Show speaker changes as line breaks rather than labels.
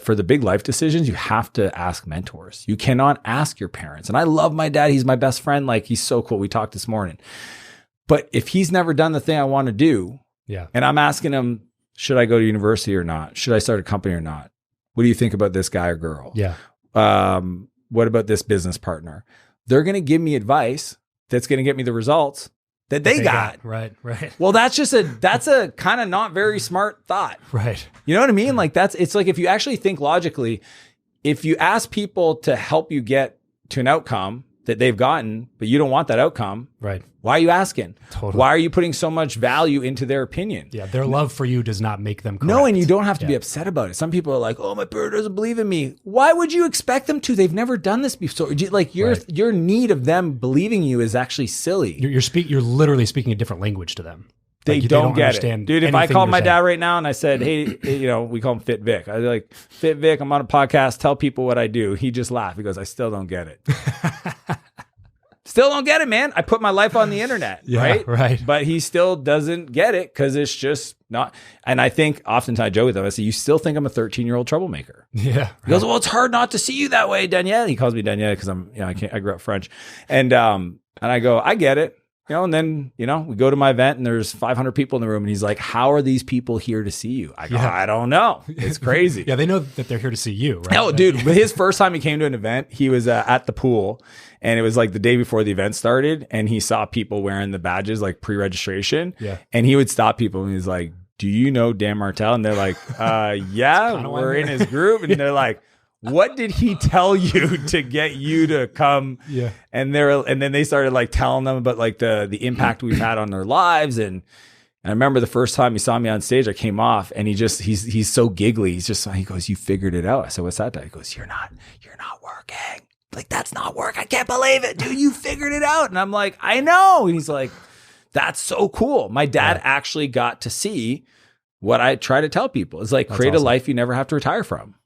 for the big life decisions, you have to ask mentors. You cannot ask your parents. And I love my dad. He's my best friend. Like, he's so cool. We talked this morning. But if he's never done the thing I want to do, and I'm asking him, should I go to university or not? Should I start a company or not? What do you think about this guy or girl?
Yeah.
What about this business partner? They're going to give me advice that's going to get me the results that they got.
Right.
Well, that's a kind of not very smart thought.
Right.
You know what I mean? Like, it's like, if you actually think logically, if you ask people to help you get to an outcome that they've gotten, but you don't want that outcome,
right?
Why are you asking?
Totally.
Why are you putting so much value into their opinion?
Yeah, their love for you does not make them correct.
No, and you don't have to be upset about it. Some people are like, oh, my parent doesn't believe in me. Why would you expect them to? They've never done this before. Like, your need of them believing you is actually silly.
You're literally speaking a different language to them.
They don't get it. Dude, if I called my dad right now and I said, hey, we call him Fit Vic. I was like, Fit Vic, I'm on a podcast. Tell people what I do. He just laughed. He goes, I still don't get it. Still don't get it, man. I put my life on the internet, right?
Right.
But he still doesn't get it because it's just not. And I think oftentimes I joke with him. I say, you still think I'm a 13-year-old troublemaker.
Yeah. Right.
He goes, well, it's hard not to see you that way, Danielle. He calls me Danielle because I grew up French. And I go, I get it. And then, we go to my event and there's 500 people in the room and he's like, how are these people here to see you? I go, I don't know. It's crazy.
Yeah. They know that they're here to see you, right?
Oh, dude, his first time he came to an event, he was at the pool and it was like the day before the event started and he saw people wearing the badges, like pre-registration.
Yeah.
And he would stop people and he's like, do you know Dan Martell? And they're like, yeah, we're in his group. And they're like, what did he tell you to get you to come?
Yeah.
And then they started like telling them about like the impact we've had on their lives. And I remember the first time he saw me on stage, I came off and he's so giggly. He goes, you figured it out. I said, what's that? He goes, you're not working. Like, that's not work. I can't believe it, dude. You figured it out. And I'm like, I know. And he's like, that's so cool. My dad actually got to see what I try to tell people. It's like, create a life you never have to retire from.